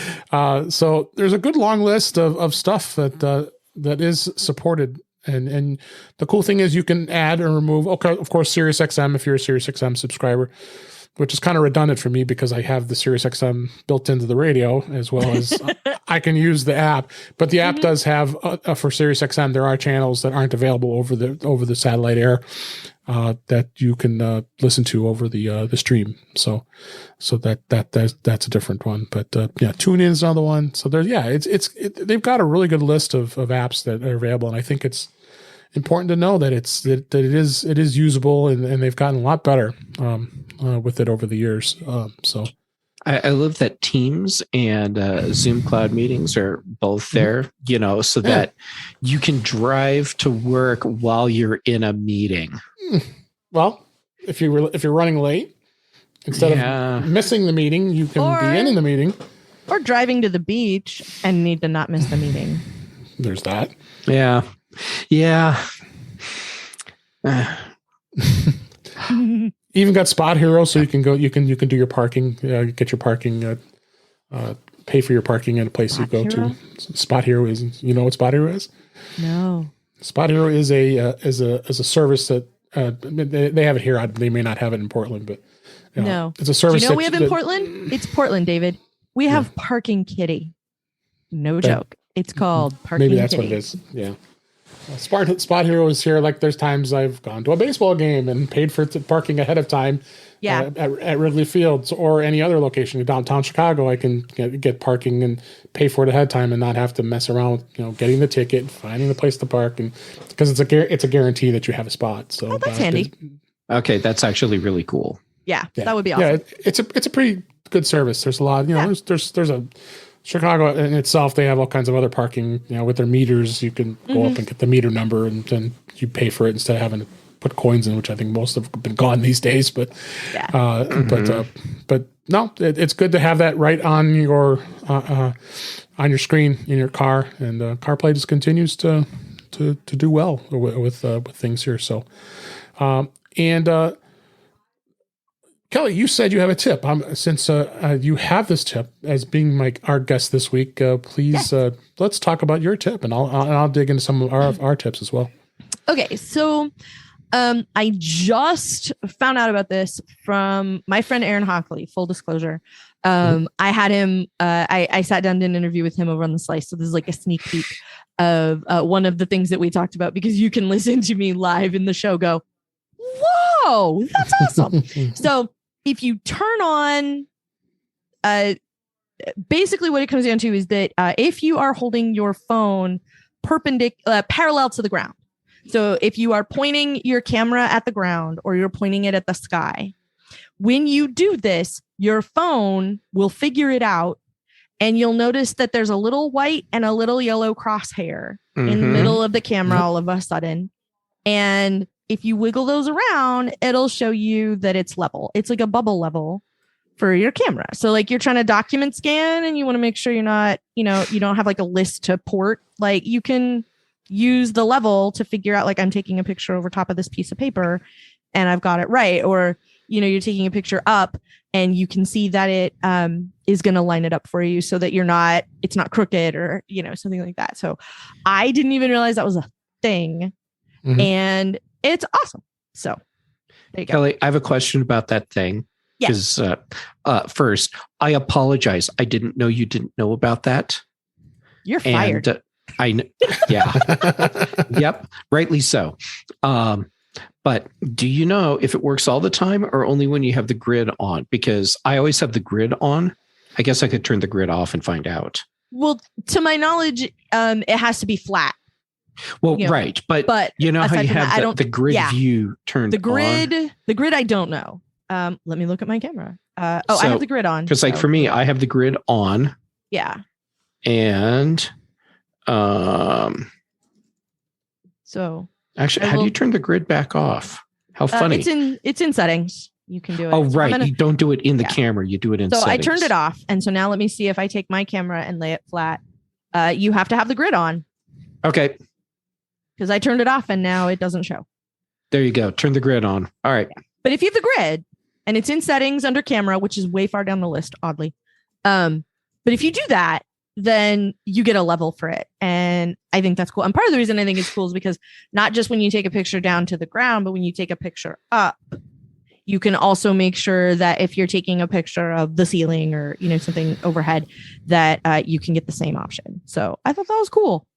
So there's a good long list of stuff that is supported, and the cool thing is you can add or remove. Okay, of course, SiriusXM if you're a SiriusXM subscriber, which is kind of redundant for me because I have the SiriusXM built into the radio as well as I can use the app. But the app does have for SiriusXM, there are channels that aren't available over the satellite air that you can listen to over the stream. So that's a different one. But TuneIn is another one. So they've got a really good list of apps that are available, and I think it's important to know that it is usable, and they've gotten a lot better with it over the years. So I love that Teams and Zoom Cloud meetings are both there, so that you can drive to work while you're in a meeting. Well, if you're running late, instead of missing the meeting, you can be in the meeting. Or driving to the beach and need to not miss the meeting. There's that. Yeah. Even got Spot Hero, so you can go. You can do your parking. Get your parking. Pay for your parking at a place you go to. Spot Hero is. You know what Spot Hero is? No. Spot Hero is a service that they have it here. They may not have it in Portland, but no, it's a service. Do you know we have in Portland? It's Portland, David. We have Parking Kitty. No joke. It's called Parking Kitty. Maybe that's what it is. Yeah. Spot Hero is here. Like there's times I've gone to a baseball game and paid for parking ahead of time. Yeah. At Wrigley Fields or any other location in downtown Chicago, I can get parking and pay for it ahead of time and not have to mess around with, getting the ticket, finding the place to park, and because it's a guarantee that you have a spot. So that's handy. Okay, that's actually really cool. Yeah, that would be awesome. Yeah, it's a pretty good service. There's a lot. There's a Chicago in itself, they have all kinds of other parking, with their meters. You can go up and get the meter number, and then you pay for it instead of having to put coins in, which I think most have been gone these days. But, but no, it's good to have that right on your screen in your car, and CarPlay just continues to do well with things here. So, Kelly, you said you have a tip. Since you have this tip as being our guest this week, please let's talk about your tip, and I'll dig into some of our tips as well. Okay, so I just found out about this from my friend Aaron Hockley. Full disclosure, I had him. I sat down and did an interview with him over on the Slice. So this is like a sneak peek of one of the things that we talked about, because you can listen to me live in the show. Go, whoa, that's awesome! So if you turn on, basically what it comes down to is that if you are holding your phone parallel to the ground, so if you are pointing your camera at the ground or you're pointing it at the sky, when you do this, your phone will figure it out, and you'll notice that there's a little white and a little yellow crosshair in the middle of the camera all of a sudden. And if you wiggle those around, it'll show you that it's level. It's like a bubble level for your camera. So like you're trying to document scan and you want to make sure you're not, you don't have like a list to port. Like you can use the level to figure out, like, I'm taking a picture over top of this piece of paper and I've got it right. Or, you're taking a picture up and you can see that it is going to line it up for you so that it's not crooked or, something like that. So I didn't even realize that was a thing. Mm-hmm. And it's awesome. So there you go. Kelly, I have a question about that thing. Because first, I apologize. I didn't know you didn't know about that. You're fired. And Yep, rightly so. But do you know if it works all the time or only when you have the grid on? Because I always have the grid on. I guess I could turn the grid off and find out. Well, to my knowledge, it has to be flat. Well, right. But you know how you have the grid view turned on? The grid, I don't know. Let me look at my camera. I have the grid on. Because for me, I have the grid on. Yeah. And so actually, how do you turn the grid back off? How funny. It's in settings. You can do it. Oh, right. You don't do it in the camera. You do it in settings. So I turned it off. And so now let me see if I take my camera and lay it flat. You have to have the grid on. Okay. Because I turned it off and now it doesn't show. There you go. Turn the grid on. All right. Yeah. But if you have the grid and it's in settings under camera, which is way far down the list, oddly. But if you do that, then you get a level for it. And I think that's cool. And part of the reason I think it's cool is because not just when you take a picture down to the ground, but when you take a picture up, you can also make sure that if you're taking a picture of the ceiling or, something overhead, that you can get the same option. So I thought that was cool.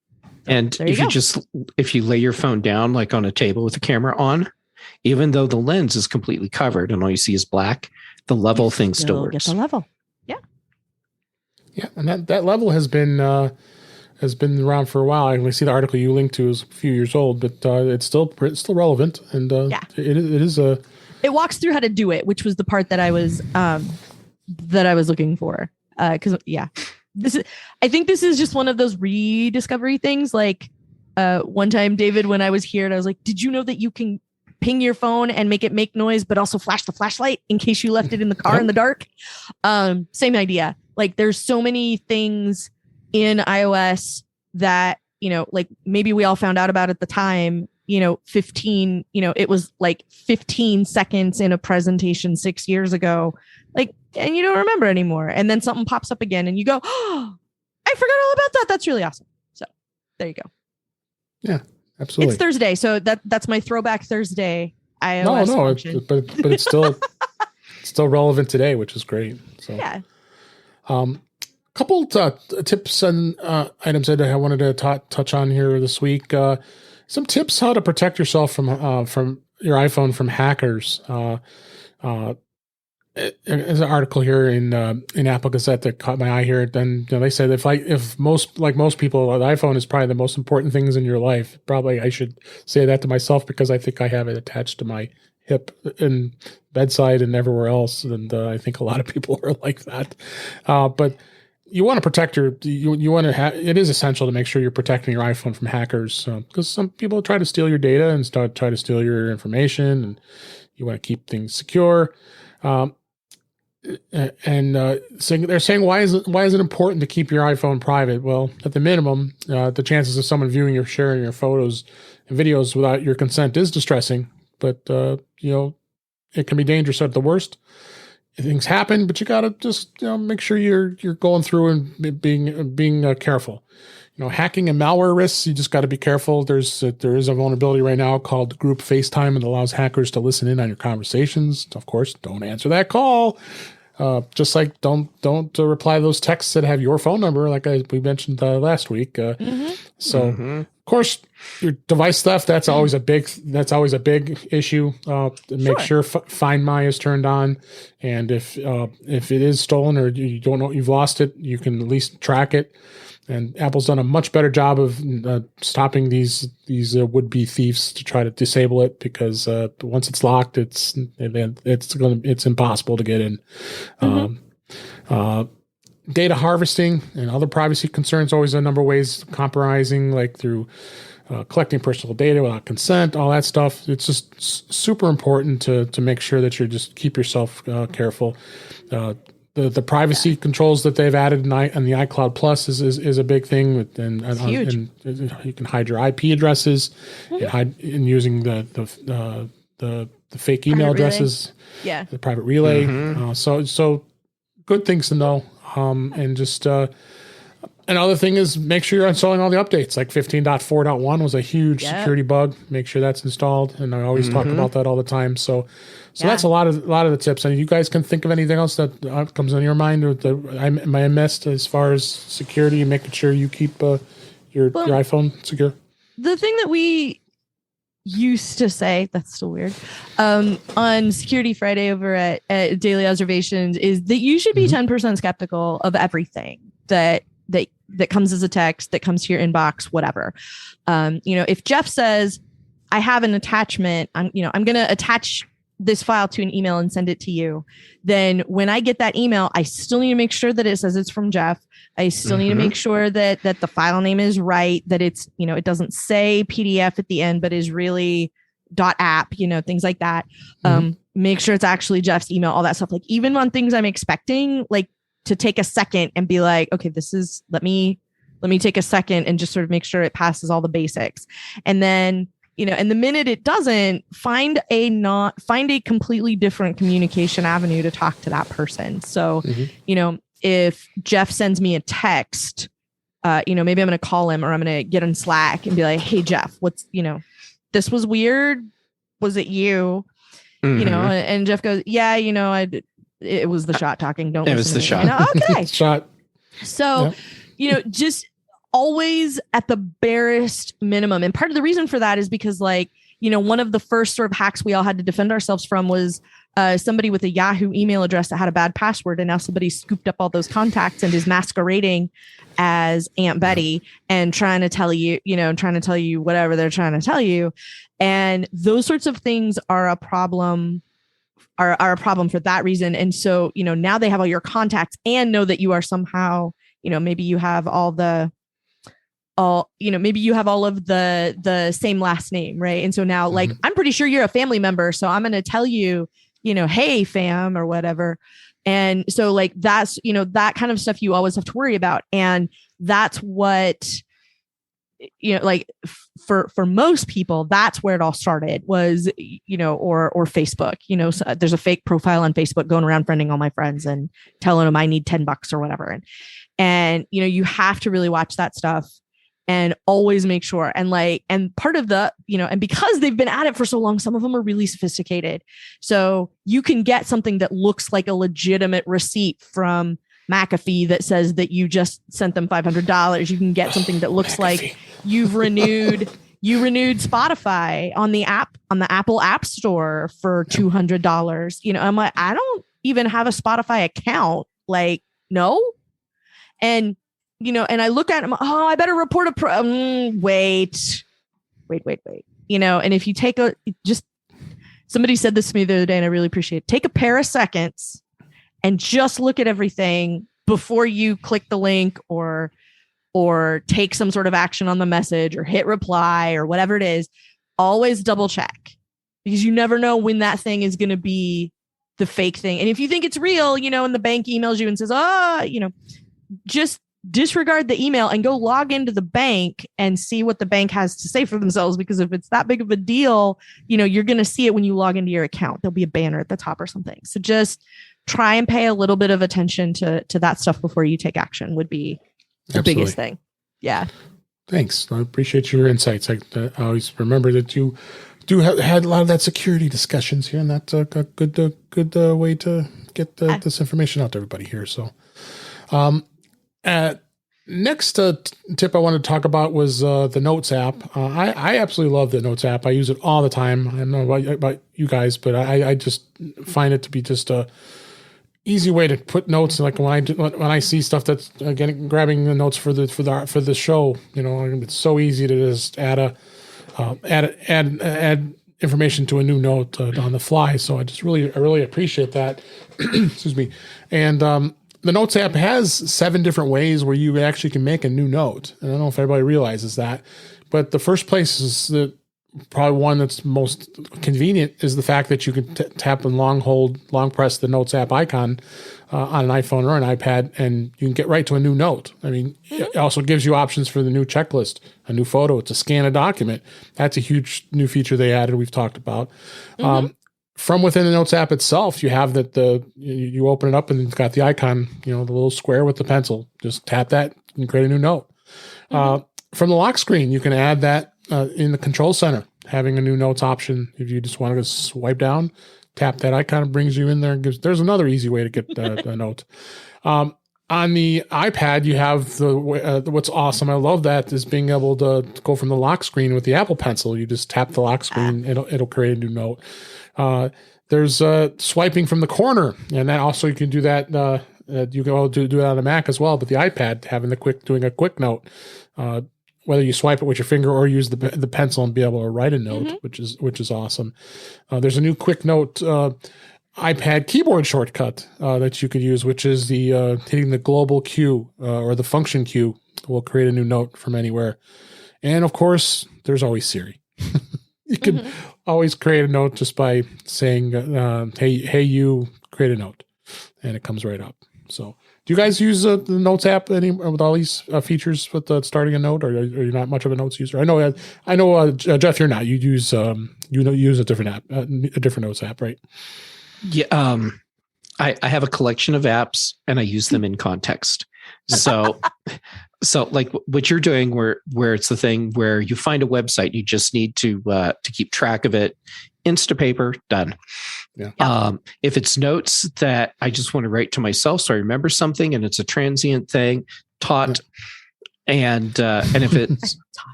And if you lay your phone down, like on a table with the camera on, even though the lens is completely covered and all you see is black, the level thing still works. Get the level. Yeah. Yeah. And that level has been around for a while. I can see the article you linked to is a few years old, but it's still relevant. And it walks through how to do it, which was the part that I was looking for. I think this is just one of those rediscovery things. Like one time, David, when I was here, and I was like, did you know that you can ping your phone and make it make noise, but also flash the flashlight in case you left it in the car in the dark? Same idea. Like there's so many things in iOS that, like maybe we all found out about at the time, 15, it was like 15 seconds in a presentation 6 years ago, like, and you don't remember anymore. And then something pops up again and you go, oh, I forgot all about that. That's really awesome. So there you go. Yeah, absolutely. It's Thursday. So that's my throwback Thursday iOS function. But it's still relevant today, which is great. So yeah. Couple tips and items that I wanted to touch on here this week. Some tips how to protect yourself from your iPhone from hackers. There's an article here in Apple Gazette that caught my eye here. Then they said if most people, the iPhone is probably the most important things in your life. Probably I should say that to myself because I think I have it attached to my hip and bedside and everywhere else. And I think a lot of people are like that. But you want to protect you want to have, it is essential to make sure you're protecting your iPhone from hackers because some people try to steal your data and try to steal your information, and you want to keep things secure. So they're saying, why is it important to keep your iPhone private? Well, at the minimum, the chances of someone viewing or sharing your photos and videos without your consent is distressing, but it can be dangerous at the worst. Things happen, but you got to just make sure you're going through and being careful. Hacking and malware risks, you just got to be careful. There is a vulnerability right now called group FaceTime that allows hackers to listen in on your conversations. Of course, don't answer that call. Just like don't reply to those texts that have your phone number, like we mentioned last week. Of course, your device theft, that's always a big issue. Make sure Find My is turned on, and if it is stolen or you don't know you've lost it, you can at least track it. And Apple's done a much better job of stopping these would-be thieves to try to disable it, because once it's locked, it's impossible to get in. Data harvesting and other privacy concerns, always a number of ways compromising, like through collecting personal data without consent, all that stuff. It's just super important to make sure that you just keep yourself careful. The privacy controls that they've added in the iCloud Plus is a big thing, and huge. And you can hide your IP addresses and hide in using the fake email addresses, the private relay. So good things to know. And just another thing is make sure you're installing all the updates. Like 15.4.1 was a huge security bug. Make sure that's installed, and I always talk about that all the time. So that's a lot of the tips. And you guys can think of anything else that comes on your mind or that I missed as far as security and making sure you keep your iPhone secure. The thing that we used to say, that's still weird, on Security Friday over at Daily Observations is that you should be 10% skeptical of everything that comes as a text, that comes to your inbox, whatever. If Jeff says, I have an attachment, I'm going to attach this file to an email and send it to you, then when I get that email, I still need to make sure that it says it's from Jeff. I still need to make sure that the file name is right, that it's, it doesn't say PDF at the end, but is really .app, things like that. Make sure it's actually Jeff's email, all that stuff. Like even on things I'm expecting, like to take a second and be like, okay, let me take a second and just sort of make sure it passes all the basics. And then, and the minute it doesn't, find a completely different communication avenue to talk to that person. So, if Jeff sends me a text, maybe I'm going to call him or I'm going to get on Slack and be like, hey, Jeff, this was weird. Was it you? And Jeff goes, yeah, it was the shot talking. It was the shot. Okay. Shot. So, just always at the barest minimum. And part of the reason for that is because one of the first sort of hacks we all had to defend ourselves from was somebody with a Yahoo email address that had a bad password. And now somebody scooped up all those contacts and is masquerading as Aunt Betty and trying to tell you, whatever they're trying to tell you. And those sorts of things are a problem. Are a problem for that reason. And so, now they have all your contacts and know that you are somehow, maybe you have maybe you have all of the same last name, right? And so now, I'm pretty sure you're a family member, so I'm going to tell you, hey, fam, or whatever. And so, that's, that kind of stuff you always have to worry about. And that's what, for most people, that's where it all started was, or Facebook, so there's a fake profile on Facebook going around friending all my friends and telling them I need $10 or whatever. And, you have to really watch that stuff and always make sure. And part of the, and because they've been at it for so long, some of them are really sophisticated. So you can get something that looks like a legitimate receipt from McAfee that says that you just sent them $500. You can get something that looks like you renewed Spotify on the Apple App Store for $200. I'm like, I don't even have a Spotify account. No. And, and I look at him, I better report wait. And if you take somebody said this to me the other day and I really appreciate it. Take a pair of seconds and just look at everything before you click the link or take some sort of action on the message or hit reply or whatever it is. Always double check because you never know when that thing is going to be the fake thing. And if you think it's real, and the bank emails you and says, just disregard the email and go log into the bank and see what the bank has to say for themselves. Because if it's that big of a deal, you're going to see it when you log into your account. There'll be a banner at the top or something. So just try and pay a little bit of attention to that stuff before you take action would be the biggest thing. Yeah. Thanks. I appreciate your insights. I always remember that you had a lot of that security discussions here, and that's a good way to get this information out to everybody here. So, next tip I wanted to talk about was the Notes app. I absolutely love the Notes app. I use it all the time. I don't know about you guys, but I just find it to be just a easy way to put notes. Like when I see stuff that's grabbing the notes for the show, it's so easy to just add information to a new note on the fly. So I really appreciate that. Excuse me. And the Notes app has 7 different ways where you actually can make a new note. I don't know if everybody realizes that, but the first place is probably one that's most convenient is the fact that you can tap and long press the Notes app icon on an iPhone or an iPad, and you can get right to a new note. I mean, it also gives you options for the new checklist, a new photo, to scan a document. That's a huge new feature they added. We've talked about. From within the Notes app itself, you have that you open it up and it's got the icon, the little square with the pencil. Just tap that and create a new note. From the lock screen, you can add that in the control center, having a new notes option. If you just want to swipe down, tap that icon, it brings you in there. There's another easy way to get a note. On the iPad, you have what's awesome. I love that is being able to go from the lock screen with the Apple Pencil. You just tap the lock screen, it'll create a new note. There's swiping from the corner, and that also you can do that. You can do that on a Mac as well, but the iPad having doing a quick note. Whether you swipe it with your finger or use the pencil and be able to write a note, which is awesome. There's a new quick note iPad keyboard shortcut that you could use, which is the hitting the global Q or the function Q will create a new note from anywhere. And of course, there's always Siri. You can always create a note just by saying, "Hey, you create a note," and it comes right up. So. Do you guys use the Notes app with all these features with starting a note, or are you not much of a Notes user? I know, Jeff, you're not. You use use a different app, a different Notes app, right? Yeah. I have a collection of apps, and I use them in context. So like what you're doing, where it's the thing where you find a website, you just need to keep track of it. Instapaper, done. Yeah. If it's notes that I just want to write to myself, so I remember something, and it's a transient thing, Tot. Yeah. And if it's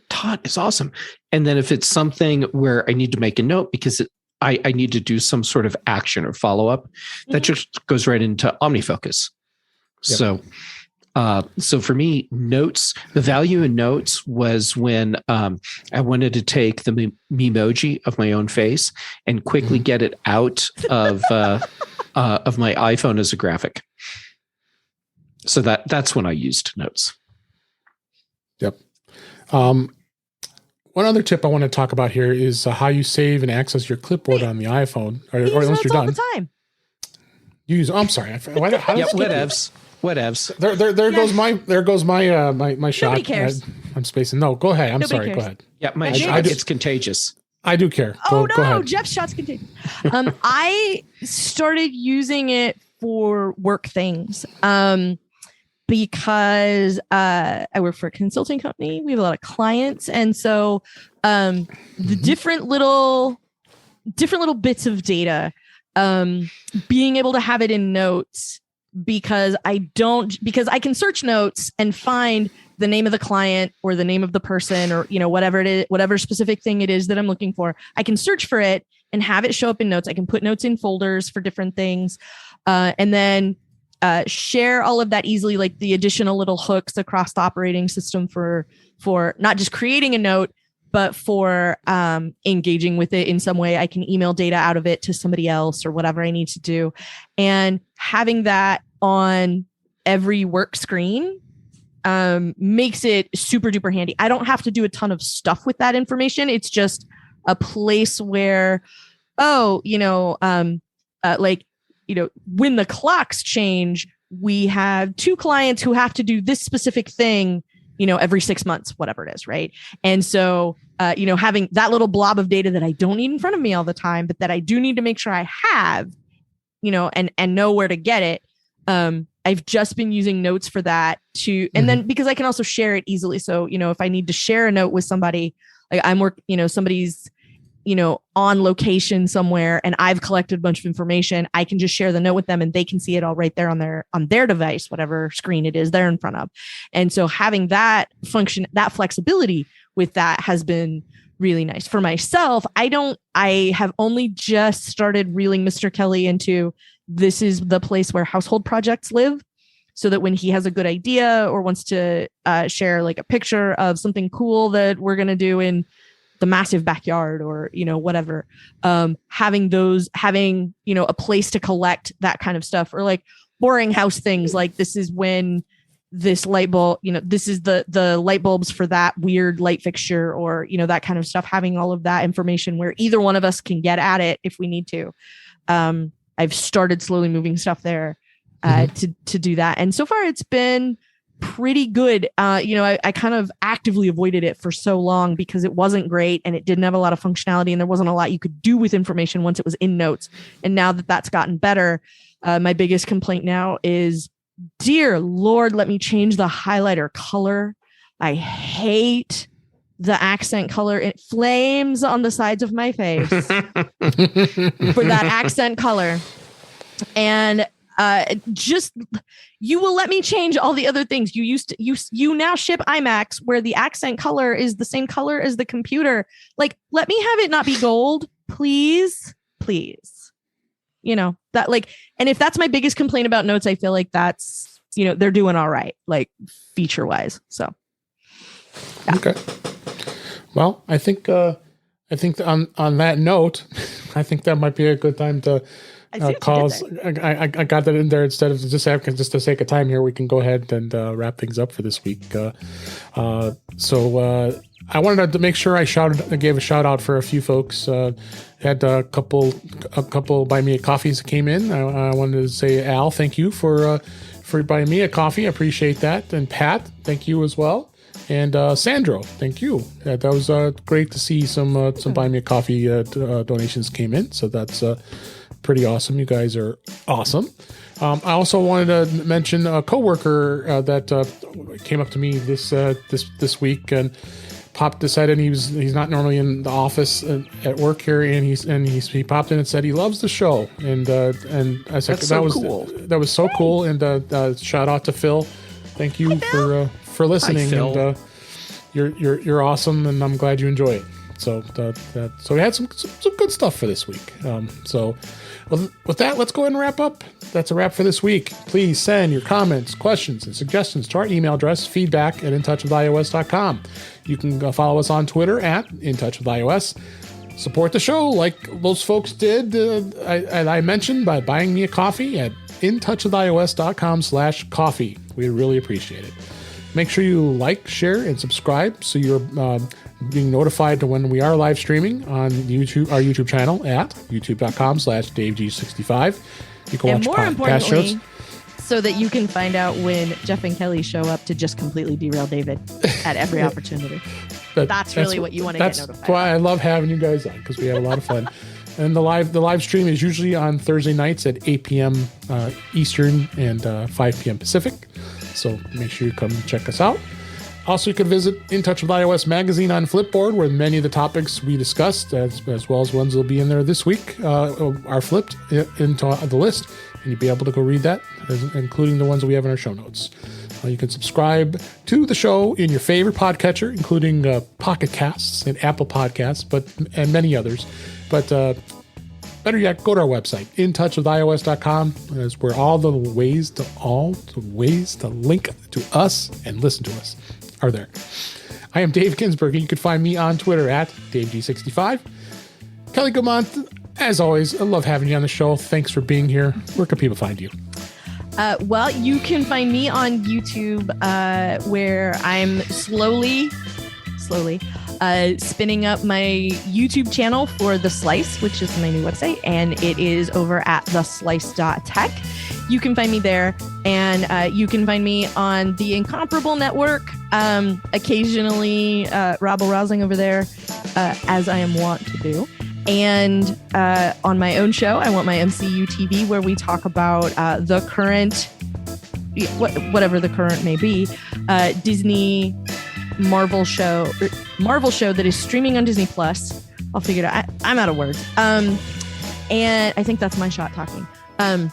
Tot is awesome. And then if it's something where I need to make a note because I need to do some sort of action or follow up, that just goes right into OmniFocus. Yep. So for me, notes, the value in notes was when I wanted to take the memoji of my own face and quickly get it out of my iPhone as a graphic. So that's when I used notes. Yep. One other tip I want to talk about here is how you save and access your clipboard on the iPhone, or unless you're done. All the time. I'm sorry. Whatevs. There goes my shot. Nobody cares. I'm spacing. No, go ahead. Nobody cares. Go ahead. Yeah, my shot gets contagious. I do care. Go ahead. Jeff's shot's contagious. I started using it for work things because I work for a consulting company. We have a lot of clients, and so the different little bits of data, being able to have it in notes. Because I can search notes and find the name of the client or the name of the person or, whatever it is, whatever specific thing it is that I'm looking for. I can search for it and have it show up in notes. I can put notes in folders for different things. And then share all of that easily, like the additional little hooks across the operating system for not just creating a note, but for engaging with it in some way. I can email data out of it to somebody else or whatever I need to do. And having that on every work screen makes it super duper handy. I don't have to do a ton of stuff with that information. It's just a place where, when the clocks change, we have 2 clients who have to do this specific thing, every 6 months, whatever it is. Right. And so, having that little blob of data that I don't need in front of me all the time, but that I do need to make sure I have, and know where to get it. I've just been using notes for that and then because I can also share it easily. So, if I need to share a note with somebody, like somebody's, on location somewhere and I've collected a bunch of information, I can just share the note with them and they can see it all right there on their device, whatever screen it is they're in front of. And so having that function, that flexibility with that has been really nice. For myself, I have only just started reeling Mr. Kelly into this is the place where household projects live, so that when he has a good idea or wants to share like a picture of something cool that we're going to do in the massive backyard or, whatever, having a place to collect that kind of stuff, or like boring house things. Like this is when, this light bulb, this is the light bulbs for that weird light fixture, or, that kind of stuff, having all of that information where either one of us can get at it if we need to. I've started slowly moving stuff there to do that. And so far it's been pretty good. I kind of actively avoided it for so long because it wasn't great and it didn't have a lot of functionality and there wasn't a lot you could do with information once it was in Notes. And now that that's gotten better, my biggest complaint now is, dear Lord, let me change the highlighter color. I hate the accent color. It flames on the sides of my face for that accent color. And just, you will let me change all the other things. You now ship iMacs where the accent color is the same color as the computer. Like, let me have it not be gold, please. That, like, and if that's my biggest complaint about Notes, I feel like that's, they're doing all right, like, feature wise. So, yeah. Okay. Well, I think on that note, I think that might be a good time to calls. I got that in there instead of just to sake of time here. We can go ahead and wrap things up for this week. So I wanted to make sure I gave a shout out for a few folks. Had a couple buy me a coffees that came in. I wanted to say, Al, thank you for buying me a coffee. I appreciate that. And Pat, thank you as well. And Sandro, thank you. That was great to see some buy me a coffee donations came in. So that's pretty awesome. You guys are awesome. I also wanted to mention a coworker that came up to me this week, and Pop decided he's not normally in the office at work here, and he popped in and said he loves the show, and I said that was so cool, and shout out to Phil. Thank you for listening. Hi, Phil. And you're awesome, and I'm glad you enjoy it. So we had some good stuff for this week. Well, with that, let's go ahead and wrap up. That's a wrap for this week. Please send your comments, questions, and suggestions to our email address, feedback@intouchwithios.com. You can follow us on Twitter @intouchwithios. Support the show like those folks did, I mentioned, by buying me a coffee at intouchwithios.com/coffee. We really appreciate it. Make sure you like, share, and subscribe so you're being notified to when we are live streaming on YouTube, our YouTube channel at youtube.com/DaveG65. You can watch podcast shows. So that you can find out when Jeff and Kelly show up to just completely derail David at every opportunity. That's really what you want to get notified. That's why I love having you guys on, because we have a lot of fun. And the live stream is usually on Thursday nights at 8 p.m. Eastern and 5 p.m. Pacific. So make sure you come check us out. Also, you can visit In Touch with iOS magazine on Flipboard, where many of the topics we discussed, as well as ones that will be in there this week, are flipped into the list, and you'll be able to go read that, including the ones that we have in our show notes. You can subscribe to the show in your favorite podcatcher, including Pocket Casts and Apple Podcasts, and many others. But better yet, go to our website, intouchwithios.com. That's where all the ways to link to us and listen to us are there. I am Dave Ginsburg, and you can find me on Twitter at DaveG65. Kelly Guimont, as always, I love having you on the show. Thanks for being here. Where can people find you? Well, you can find me on YouTube, where I'm slowly spinning up my YouTube channel for The Slice, which is my new website, and it is over at theslice.tech. You can find me there, and you can find me on the Incomparable Network, occasionally rabble-rousing over there, as I am wont to do. And on my own show, I Want My MCU TV, where we talk about the current, whatever the current may be, Disney Marvel show that is streaming on Disney Plus. I'll figure it out. I'm out of words. And I think that's my shot talking. And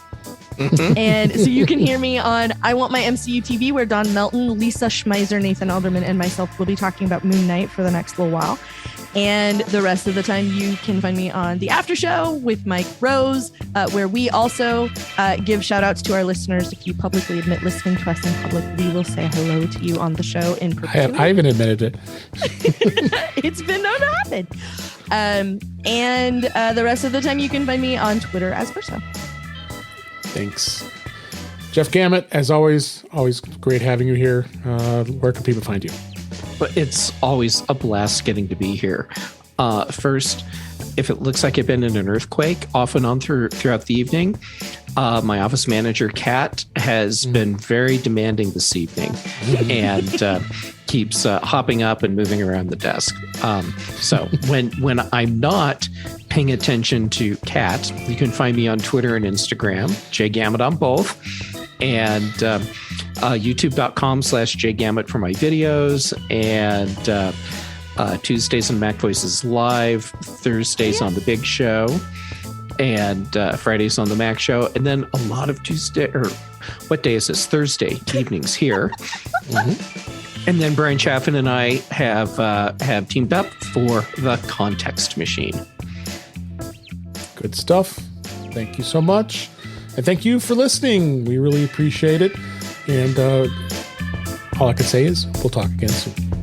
so you can hear me on I Want My MCU TV, where Don Melton, Lisa Schmeiser, Nathan Alderman, and myself will be talking about Moon Knight for the next little while. And the rest of the time, you can find me on The After Show with Mike Rose, where we also give shout outs to our listeners. If you publicly admit listening to us in public, we will say hello to you on the show in perpetuity. I haven't admitted it. It's been known to happen. And the rest of the time, you can find me on Twitter as Verso. Thanks. Jeff Gamet, as always great having you here. Where can people find you? But it's always a blast getting to be here. First, if it looks like I've been in an earthquake off and on throughout the evening, my office manager, Kat, has been very demanding this evening and keeps hopping up and moving around the desk. So when I'm not paying attention to Kat, you can find me on Twitter and Instagram, jgamet on both, and youtube.com/jgamet for my videos, and Tuesdays on Mac Voices Live, Thursdays on The Big Show, and Fridays on The Mac Show, and then a lot of what day is this? Thursday evenings here. And then Brian Chaffin and I have teamed up for The Context Machine. Good stuff. Thank you so much. And thank you for listening. We really appreciate it. And all I can say is we'll talk again soon.